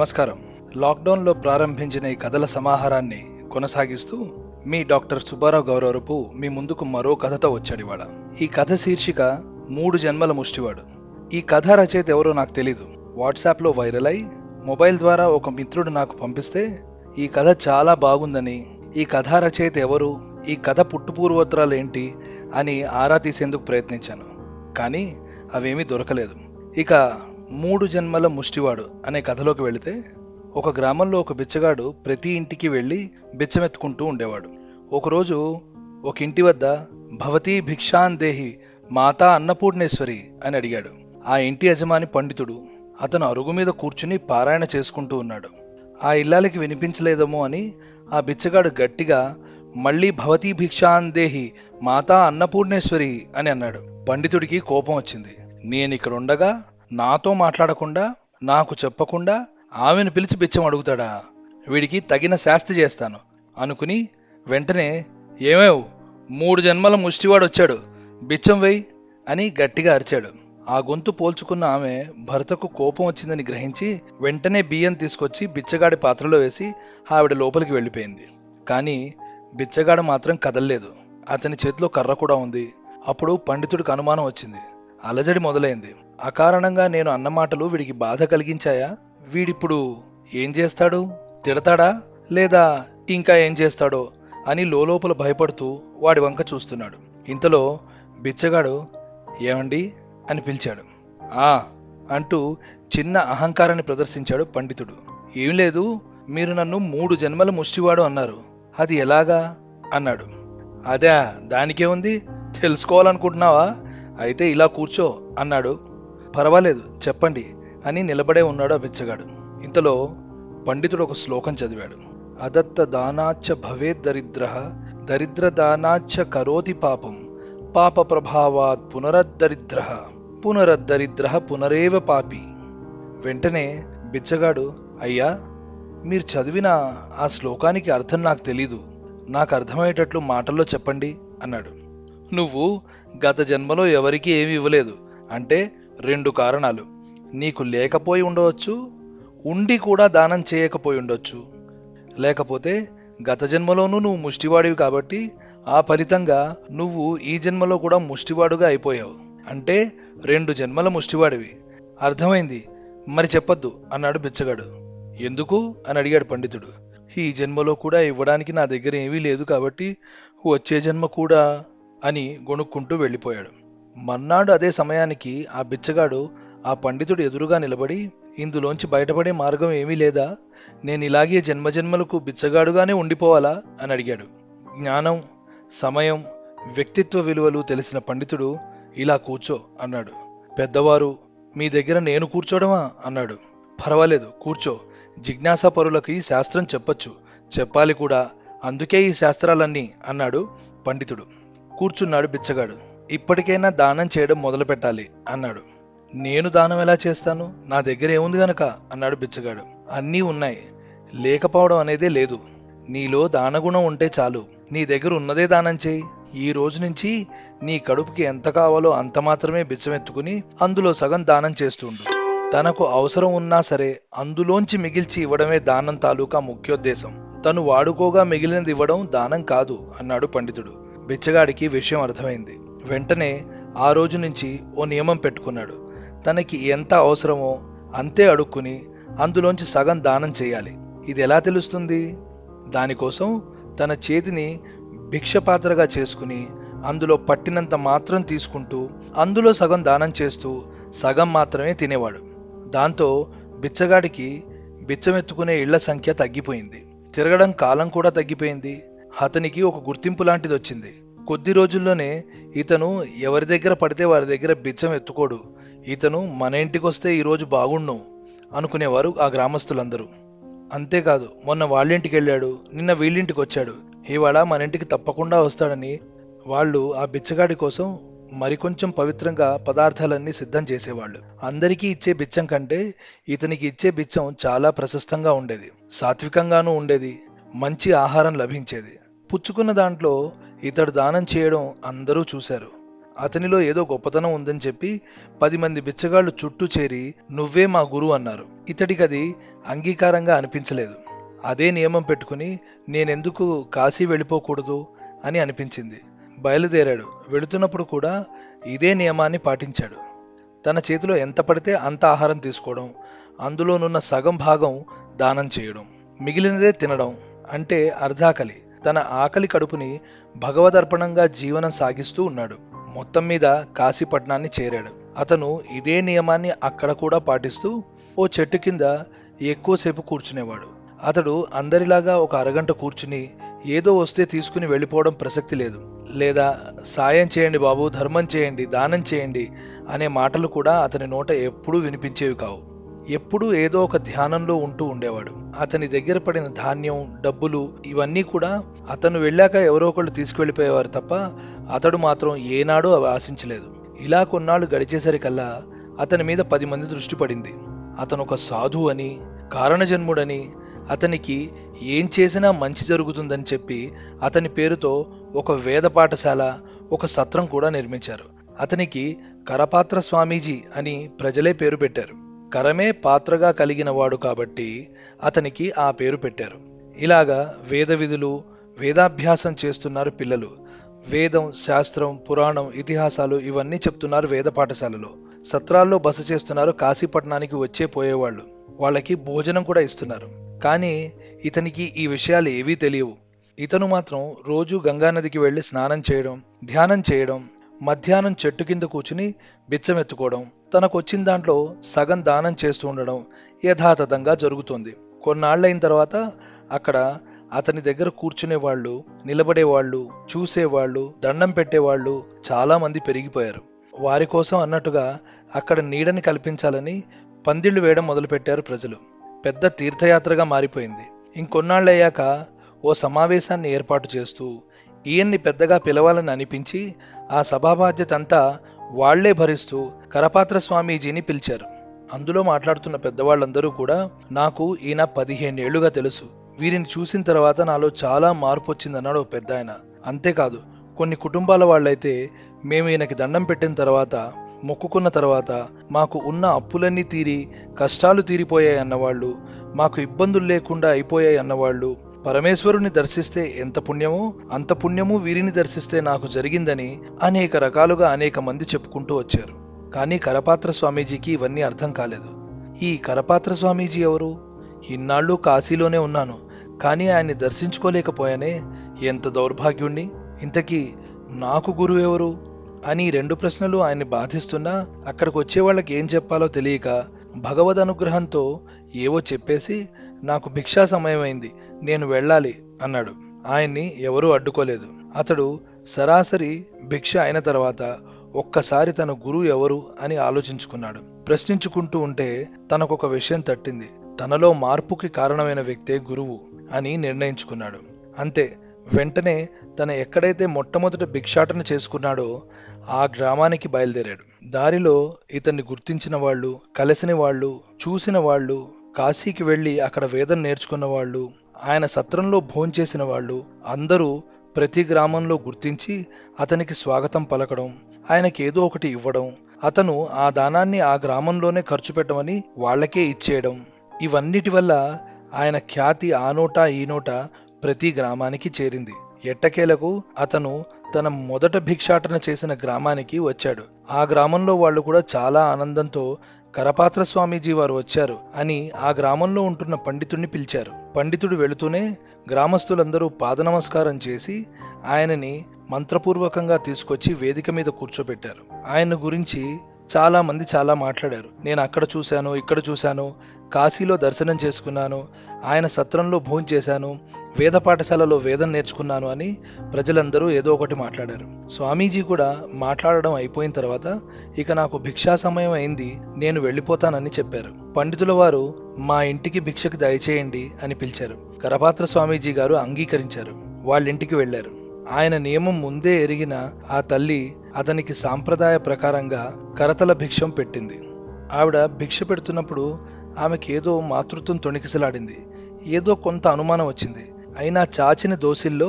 నమస్కారం. లాక్డౌన్లో ప్రారంభించిన ఈ కథల సమాహారాన్ని కొనసాగిస్తూ మీ డాక్టర్ సుబ్బారావు గౌరవరపు మీ ముందుకు మరో కథతో వచ్చాడు ఇవాళ. ఈ కథ శీర్షిక 3 జన్మల ముష్టివాడు. ఈ కథ రచయిత ఎవరో నాకు తెలీదు. వాట్సాప్లో వైరల్ అయి మొబైల్ ద్వారా ఒక మిత్రుడు నాకు పంపిస్తే ఈ కథ చాలా బాగుందని, ఈ కథా రచయిత ఎవరు, ఈ కథ పుట్టుపూర్వోత్తరాలు ఏంటి అని ఆరా తీసేందుకు ప్రయత్నించాను. కానీ అవేమీ దొరకలేదు. ఇక 3 జన్మల ముష్టివాడు అనే కథలోకి వెళితే, ఒక గ్రామంలో ఒక బిచ్చగాడు ప్రతి ఇంటికి వెళ్ళి బిచ్చమెత్తుకుంటూ ఉండేవాడు. ఒకరోజు ఒక ఇంటి వద్ద భవతీ భిక్షాందేహి మాతా అన్నపూర్ణేశ్వరి అని అడిగాడు. ఆ ఇంటి యజమాని పండితుడు. అతను అరుగు మీద కూర్చుని పారాయణ చేసుకుంటూ ఉన్నాడు. ఆ ఇల్లాలకి వినిపించలేదేమో అని ఆ బిచ్చగాడు గట్టిగా మళ్ళీ భవతీ భిక్షాందేహి మాతా అన్నపూర్ణేశ్వరి అని అన్నాడు. పండితుడికి కోపం వచ్చింది. నేనిక్కడ ఉండగా నాతో మాట్లాడకుండా, నాకు చెప్పకుండా ఆమెను పిలిచి బిచ్చం అడుగుతాడా? వీడికి తగిన శాస్తి చేస్తాను అనుకుని వెంటనే, ఏమేవ్ 3 జన్మల ముష్టివాడు వచ్చాడు, బిచ్చం వెయ్యి అని గట్టిగా అరిచాడు. ఆ గొంతు పోల్చుకున్న ఆమె భర్తకు కోపం వచ్చిందని గ్రహించి వెంటనే బియ్యం తీసుకొచ్చి బిచ్చగాడి పాత్రలో వేసి ఆవిడ లోపలికి వెళ్ళిపోయింది. కానీ బిచ్చగాడు మాత్రం కదల్లేదు. అతని చేతిలో కర్ర కూడా ఉంది. అప్పుడు పండితుడికి అనుమానం వచ్చింది. అలజడి మొదలైంది. అకారణంగా నేను అన్న మాటలు వీడికి బాధ కలిగించాయా? వీడిప్పుడు ఏం చేస్తాడు? తిడతాడా లేదా ఇంకా ఏం చేస్తాడో అని లోపల భయపడుతూ వాడి వంక చూస్తున్నాడు. ఇంతలో బిచ్చగాడు ఏమండి అని పిలిచాడు. ఆ అంటూ చిన్న అహంకారాన్ని ప్రదర్శించాడు పండితుడు. ఏం లేదు, మీరు నన్ను 3 జన్మల ముష్టివాడు అన్నారు, అది ఎలాగా అన్నాడు. అదే, దానికే ఉంది, తెలుసుకోవాలనుకుంటున్నావా? అయితే ఇలా కూర్చో అన్నాడు. పర్వాలేదు చెప్పండి అని నిలబడే ఉన్నాడు ఆ బిచ్చగాడు. ఇంతలో పండితుడు ఒక శ్లోకం చదివాడు. అదత్త దానాచ్చ భవేద్ దరిద్రః దరిద్ర దానాచ్చ కరోతి పాపం పాప ప్రభావాత్ పునరద్దరిద్రః పునరద్దరిద్రః పునరేవ పాపి. వెంటనే బిచ్చగాడు, అయ్యా, మీరు చదివిన ఆ శ్లోకానికి అర్థం నాకు తెలీదు, నాకు అర్థమయ్యేటట్లు మాటల్లో చెప్పండి అన్నాడు. నువ్వు గత జన్మలో ఎవరికీ ఏమి ఇవ్వలేదు అంటే 2 కారణాలు. నీకు లేకపోయి ఉండవచ్చు, ఉండి కూడా దానం చేయకపోయి ఉండొచ్చు. లేకపోతే గత జన్మలోనూ నువ్వు ముష్టివాడివి కాబట్టి ఆ ఫలితంగా నువ్వు ఈ జన్మలో కూడా ముష్టివాడుగా అయిపోయావు. అంటే 2 జన్మల ముష్టివాడివి. అర్థమైంది, మరి చెప్పొద్దు అన్నాడు బిచ్చగాడు. ఎందుకు అని అడిగాడు పండితుడు. ఈ జన్మలో కూడా ఇవ్వడానికి నా దగ్గర ఏమీ లేదు కాబట్టి వచ్చే జన్మ కూడా అని గొణుక్కుంటూ వెళ్ళిపోయాడు. మర్నాడు అదే సమయానికి ఆ బిచ్చగాడు ఆ పండితుడు ఎదురుగా నిలబడి, ఇందులోంచి బయటపడే మార్గం ఏమీ లేదా? నేను ఇలాగే జన్మజన్మలకు బిచ్చగాడుగానే ఉండిపోవాలా అని అడిగాడు. జ్ఞానం, సమయం, వ్యక్తిత్వ విలువలు తెలిసిన పండితుడు ఇలా కూర్చో అన్నాడు. పెద్దవారు, మీ దగ్గర నేను కూర్చోవడమా అన్నాడు. పర్వాలేదు కూర్చో, జిజ్ఞాసాపరులకి శాస్త్రం చెప్పొచ్చు, చెప్పాలి కూడా, అందుకే ఈ శాస్త్రాలన్నీ అన్నాడు పండితుడు. కూర్చున్నాడు బిచ్చగాడు. ఇప్పటికైనా దానం చేయడం మొదలు పెట్టాలి అన్నాడు. నేను దానం ఎలా చేస్తాను, నా దగ్గర ఏముంది గనక అన్నాడు బిచ్చగాడు. అన్నీ ఉన్నాయి, లేకపోవడం అనేదే లేదు. నీలో దానగుణం ఉంటే చాలు, నీ దగ్గర ఉన్నదే దానం చేయి. ఈ రోజు నుంచి నీ కడుపుకి ఎంత కావాలో అంత మాత్రమే బిచ్చమెత్తుకుని అందులో సగం దానం చేస్తుండు. తనకు అవసరం ఉన్నా సరే అందులోంచి మిగిల్చి ఇవ్వడమే దానం తాలూకా ముఖ్యోద్దేశం. తను వాడుకోగా మిగిలినది ఇవ్వడం దానం కాదు అన్నాడు పండితుడు. బిచ్చగాడికి విషయం అర్థమైంది. వెంటనే ఆ రోజు నుంచి ఓ నియమం పెట్టుకున్నాడు. తనకి ఎంత అవసరమో అంతే అడుక్కుని అందులోంచి సగం దానం చేయాలి. ఇది ఎలా తెలుస్తుంది? దానికోసం తన చేతిని భిక్షపాత్రగా చేసుకుని అందులో పట్టినంత మాత్రం తీసుకుంటూ అందులో సగం దానం చేస్తూ సగం మాత్రమే తినేవాడు. దాంతో బిచ్చగాడికి బిచ్చమెత్తుకునే ఇళ్ల సంఖ్య తగ్గిపోయింది. తిరగడం కాలం కూడా తగ్గిపోయింది. అతనికి ఒక గుర్తింపు లాంటిది వచ్చింది. కొద్ది రోజుల్లోనే ఇతను ఎవరి దగ్గర పడితే వారి దగ్గర బిచ్చం ఎత్తుకోడు, ఇతను మన ఇంటికొస్తే ఈరోజు బాగుండు అనుకునేవారు ఆ గ్రామస్తులందరూ. అంతేకాదు, మొన్న వాళ్ళింటికి వెళ్ళాడు, నిన్న వీళ్ళింటికి వచ్చాడు, ఇవాళ మన ఇంటికి తప్పకుండా వస్తాడని వాళ్ళు ఆ బిచ్చగాడి కోసం మరికొంచెం పవిత్రంగా పదార్థాలన్నీ సిద్ధం చేసేవాళ్ళు. అందరికీ ఇచ్చే బిచ్చం కంటే ఇతనికి ఇచ్చే బిచ్చం చాలా ప్రశస్తంగా ఉండేది, సాత్వికంగానూ ఉండేది, మంచి ఆహారం లభించేది. పుచ్చుకున్న దాంట్లో ఇతడు దానం చేయడం అందరూ చూశారు. అతనిలో ఏదో గొప్పతనం ఉందని చెప్పి 10 మంది బిచ్చగాళ్లు చుట్టూ చేరి నువ్వే మా గురువు అన్నారు. ఇతడికది అంగీకారంగా అనిపించలేదు. అదే నియమం పెట్టుకుని నేనెందుకు కాశీ వెళ్ళిపోకూడదు అని అనిపించింది. బయలుదేరాడు. వెళుతున్నప్పుడు కూడా ఇదే నియమాన్ని పాటించాడు. తన చేతిలో ఎంత పడితే అంత ఆహారం తీసుకోవడం, అందులోనున్న సగం భాగం దానం చేయడం, మిగిలినదే తినడం. అంటే అర్ధాకలి. తన ఆకలి కడుపుని భగవదర్పణంగా జీవనం సాగిస్తూ ఉన్నాడు. మొత్తం మీద కాశీపట్నాన్ని చేరాడు. అతను ఇదే నియమాన్ని అక్కడ కూడా పాటిస్తూ ఓ చెట్టు కింద ఎక్కువసేపు కూర్చునేవాడు. అతడు అందరిలాగా ఒక అరగంట కూర్చుని ఏదో వస్తే తీసుకుని వెళ్ళిపోవడం ప్రసక్తి లేదు. లేదా సాయం చేయండి బాబు, ధర్మం చేయండి, దానం చేయండి అనే మాటలు కూడా అతని నోట ఎప్పుడూ వినిపించేవి కావు. ఎప్పుడూ ఏదో ఒక ధ్యానంలో ఉంటూ ఉండేవాడు. అతని దగ్గర పడిన ధాన్యం, డబ్బులు ఇవన్నీ కూడా అతను వెళ్ళాక ఎవరో ఒకళ్ళు తీసుకువెళ్ళిపోయేవారు తప్ప అతడు మాత్రం ఏనాడూ అవి ఆశించలేదు. ఇలా కొన్నాళ్ళు గడిచేసరికల్లా అతని మీద 10 మంది దృష్టి పడింది. అతను ఒక సాధువు అని, కారణజన్ముడని, అతనికి ఏం చేసినా మంచి జరుగుతుందని చెప్పి అతని పేరుతో ఒక వేద పాఠశాల, ఒక సత్రం కూడా నిర్మించారు. అతనికి కరపాత్ర స్వామీజీ అని ప్రజలే పేరు పెట్టారు. కరమే పాత్రగా కలిగిన వాడు కాబట్టి అతనికి ఆ పేరు పెట్టారు. ఇలాగా వేద విధులు, వేదాభ్యాసం చేస్తున్నారు పిల్లలు. వేదం, శాస్త్రం, పురాణం, ఇతిహాసాలు ఇవన్నీ చెప్తున్నారు వేద పాఠశాలలో. సత్రాల్లో బస చేస్తున్నారు కాశీపట్నానికి వచ్చే పోయేవాళ్ళు. వాళ్ళకి భోజనం కూడా ఇస్తున్నారు. కానీ ఇతనికి ఈ విషయాలు ఏవీ తెలియవు. ఇతను మాత్రం రోజు గంగానదికి వెళ్లి స్నానం చేయడం, ధ్యానం చేయడం, మధ్యాహ్నం చెట్టు కింద కూర్చుని బిచ్చమెత్తుకోవడం, తనకొచ్చిన దాంట్లో సగం దానం చేస్తూ ఉండడం యథాతథంగా జరుగుతోంది. కొన్నాళ్లైన తర్వాత అక్కడ అతని దగ్గర కూర్చునేవాళ్ళు, నిలబడేవాళ్ళు, చూసేవాళ్ళు, దండం పెట్టేవాళ్ళు చాలా మంది పెరిగిపోయారు. వారి కోసం అన్నట్టుగా అక్కడ నీడని కల్పించాలని పందిళ్లు వేయడం మొదలుపెట్టారు ప్రజలు. పెద్ద తీర్థయాత్రగా మారిపోయింది. ఇంకొన్నాళ్ళయ్యాక ఓ సమావేశాన్ని ఏర్పాటు చేస్తూ ఈయన్ని పెద్దగా పిలవాలని అనిపించి ఆ సభా బాధ్యత అంతా వాళ్లే భరిస్తూ కరపాత్ర స్వామీజీని పిలిచారు. అందులో మాట్లాడుతున్న పెద్దవాళ్ళందరూ కూడా నాకు ఈయన 15 ఏళ్లుగా తెలుసు, వీరిని చూసిన తర్వాత నాలో చాలా మార్పు వచ్చిందన్నాడు ఓ పెద్ద ఆయన. అంతేకాదు, కొన్ని కుటుంబాల వాళ్ళైతే మేము ఈయనకి దండం పెట్టిన తర్వాత, మొక్కుకున్న తర్వాత మాకు ఉన్న అప్పులన్నీ తీరి కష్టాలు తీరిపోయాయి అన్నవాళ్ళు, మాకు ఇబ్బందులు లేకుండా అయిపోయాయి అన్నవాళ్ళు, పరమేశ్వరుని దర్శిస్తే ఎంత పుణ్యమో అంత పుణ్యము వీరిని దర్శిస్తే నాకు జరిగిందని అనేక రకాలుగా అనేక మంది చెప్పుకుంటూ వచ్చారు. కానీ కరపాత్ర స్వామీజీకి ఇవన్నీ అర్థం కాలేదు. ఈ కరపాత్ర స్వామీజీ ఎవరు? ఇన్నాళ్ళు కాశీలోనే ఉన్నాను, కానీ ఆయన్ని దర్శించుకోలేకపోయానే, ఎంత దౌర్భాగ్యుణ్ణి, ఇంతకీ నాకు గురువు ఎవరు అని 2 ప్రశ్నలు ఆయన్ని బాధిస్తున్నా అక్కడికి వచ్చే వాళ్ళకి ఏం చెప్పాలో తెలియక భగవద్ అనుగ్రహంతో ఏవో చెప్పేసి నాకు భిక్షా సమయమైంది, నేను వెళ్ళాలి అన్నాడు. ఆయన్ని ఎవరూ అడ్డుకోలేదు. అతడు సరాసరి భిక్ష అయిన తర్వాత ఒక్కసారి తన గురువు ఎవరు అని ఆలోచించుకున్నాడు. ప్రశ్నించుకుంటూ ఉంటే తనకొక విషయం తట్టింది. తనలో మార్పుకి కారణమైన వ్యక్తే గురువు అని నిర్ణయించుకున్నాడు. అంతే, వెంటనే తన ఎక్కడైతే మొట్టమొదట భిక్షాటన చేసుకున్నాడో ఆ గ్రామానికి బయలుదేరాడు. దారిలో ఇతన్ని గుర్తించిన వాళ్ళు, కలిసిన వాళ్ళు, చూసిన వాళ్ళు, కాశీకి వెళ్లి అక్కడ వేదం నేర్చుకున్న వాళ్ళు, ఆయన సత్రంలో భోంచేసిన వాళ్ళు అందరూ ప్రతి గ్రామంలో గుర్తించి అతనికి స్వాగతం పలకడం, ఆయనకి ఏదో ఒకటి ఇవ్వడం, అతను ఆ దానాన్ని ఆ గ్రామంలోనే ఖర్చు పెట్టమని వాళ్లకే ఇచ్చేయడం, ఇవన్నిటి వల్ల ఆయన ఖ్యాతి ఆ నోట ఈ నోట ప్రతి గ్రామానికి చేరింది. ఎట్టకేలకు అతను తన మొదట భిక్షాటన చేసిన గ్రామానికి వచ్చాడు. ఆ గ్రామంలో వాళ్ళు కూడా చాలా ఆనందంతో కరపాత్ర స్వామీజీ వారు వచ్చారు అని ఆ గ్రామంలో ఉంటున్న పండితుడిని పిలిచారు. పండితుడు వెళుతూనే గ్రామస్తులందరూ పాదనమస్కారం చేసి ఆయనని మంత్రపూర్వకంగా తీసుకొచ్చి వేదిక మీద కూర్చోబెట్టారు. ఆయన గురించి చాలా మంది చాలా మాట్లాడారు. నేను అక్కడ చూశాను, ఇక్కడ చూశాను, కాశీలో దర్శనం చేసుకున్నాను, ఆయన సత్రంలో భోంచేశాను, వేద పాఠశాలలో వేదం నేర్చుకున్నాను అని ప్రజలందరూ ఏదో ఒకటి మాట్లాడారు. స్వామీజీ కూడా మాట్లాడడం అయిపోయిన తర్వాత ఇక నాకు భిక్షా సమయం అయింది, నేను వెళ్ళిపోతానని చెప్పారు. పండితుల వారు మా ఇంటికి భిక్షకు దయచేయండి అని పిలిచారు. కరపాత్ర స్వామీజీ గారు అంగీకరించారు. వాళ్ళింటికి వెళ్లారు. ఆయన నియమం ముందే ఎరిగిన ఆ తల్లి అతనికి సాంప్రదాయ ప్రకారంగా కరతల భిక్షం పెట్టింది. ఆవిడ భిక్ష పెడుతున్నప్పుడు ఆమెకి ఏదో మాతృత్వం తొణికిసలాడింది. ఏదో కొంత అనుమానం వచ్చింది. అయినా చాచిన దోసిల్లో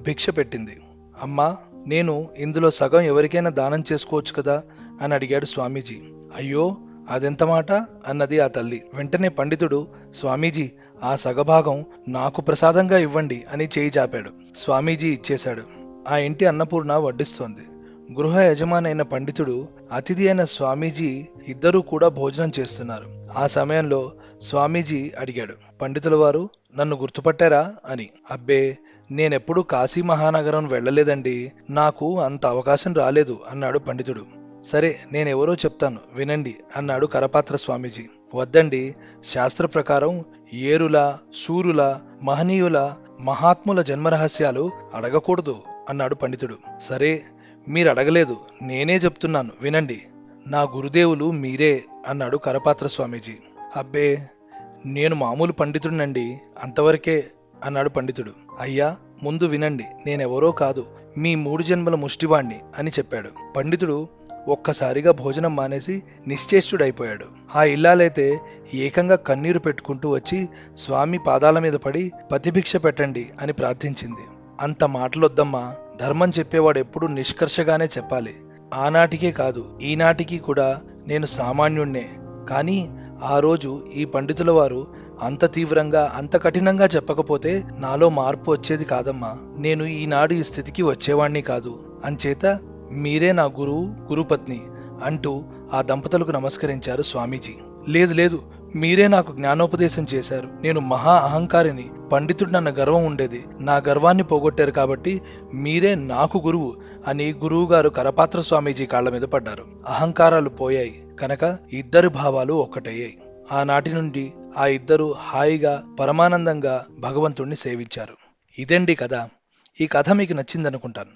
భిక్ష పెట్టింది. అమ్మా, నేను ఇందులో సగం ఎవరికైనా దానం చేసుకోవచ్చు కదా అని అడిగాడు స్వామీజీ. అయ్యో, అదెంత మాట అన్నది ఆ తల్లి. వెంటనే పండితుడు, స్వామీజీ, ఆ సగభాగం నాకు ప్రసాదంగా ఇవ్వండి అని చేయి చాపాడు. స్వామీజీ ఇచ్చేశాడు. ఆ ఇంటి అన్నపూర్ణ వడ్డిస్తోంది. గృహ యజమానైన పండితుడు, అతిథి అయిన స్వామీజీ ఇద్దరూ కూడా భోజనం చేస్తున్నారు. ఆ సమయంలో స్వామీజీ అడిగాడు, పండితుల వారు నన్ను గుర్తుపట్టారా అని. అబ్బే, నేనెప్పుడూ కాశీ మహానగరం వెళ్ళలేదండి, నాకు అంత అవకాశం రాలేదు అన్నాడు పండితుడు. సరే, నేనెవరో చెప్తాను వినండి అన్నాడు కరపాత్ర స్వామీజీ. వద్దండి, శాస్త్ర ప్రకారం ఏరుల, శూరుల, మహనీయుల, మహాత్ముల జన్మరహస్యాలు అడగకూడదు అన్నాడు పండితుడు. సరే, మీరు అడగలేదు, నేనే చెప్తున్నాను వినండి. నా గురుదేవులు మీరే అన్నాడు కరపాత్ర స్వామీజీ. అబ్బే, నేను మామూలు పండితుడినండి, అంతవరకే అన్నాడు పండితుడు. అయ్యా, ముందు వినండి, నేనెవరో కాదు, మీ 3 జన్మల ముష్టివాణ్ణి అని చెప్పాడు. పండితుడు ఒక్కసారిగా భోజనం మానేసి నిశ్చేష్టుడైపోయాడు. ఆ ఇల్లాలైతే ఏకంగా కన్నీరు పెట్టుకుంటూ వచ్చి స్వామి పాదాల మీద పడి పతిభిక్ష పెట్టండి అని ప్రార్థించింది. అంత మాటలొద్దమ్మా, ధర్మం చెప్పేవాడు ఎప్పుడూ నిష్కర్షగానే చెప్పాలి. ఆనాటికే కాదు, ఈనాటికి కూడా నేను సామాన్యుణ్ణే. కానీ ఆ రోజు ఈ పండితుల వారు అంత తీవ్రంగా, అంత కఠినంగా చెప్పకపోతే నాలో మార్పు వచ్చేది కాదమ్మా. నేను ఈనాడు ఈ స్థితికి వచ్చేవాణ్ణి కాదు. అంచేత మీరే నా గురువు, గురుపత్ని అంటూ ఆ దంపతులకు నమస్కరించారు స్వామీజీ. లేదు లేదు, మీరే నాకు జ్ఞానోపదేశం చేశారు. నేను మహా అహంకారిని, పండితుడినన్న గర్వం ఉండేది, నా గర్వాన్ని పోగొట్టారు కాబట్టి మీరే నాకు గురువు అని గురువుగారు కరపాత్ర స్వామీజీ కాళ్ల మీద పడ్డారు. అహంకారాలు పోయాయి కనుక ఇద్దరి భావాలు ఒక్కటయ్యాయి. ఆనాటి నుండి ఆ ఇద్దరు హాయిగా, పరమానందంగా భగవంతుణ్ణి సేవించారు. ఇదండి కథ. ఈ కథ మీకు నచ్చిందనుకుంటాను.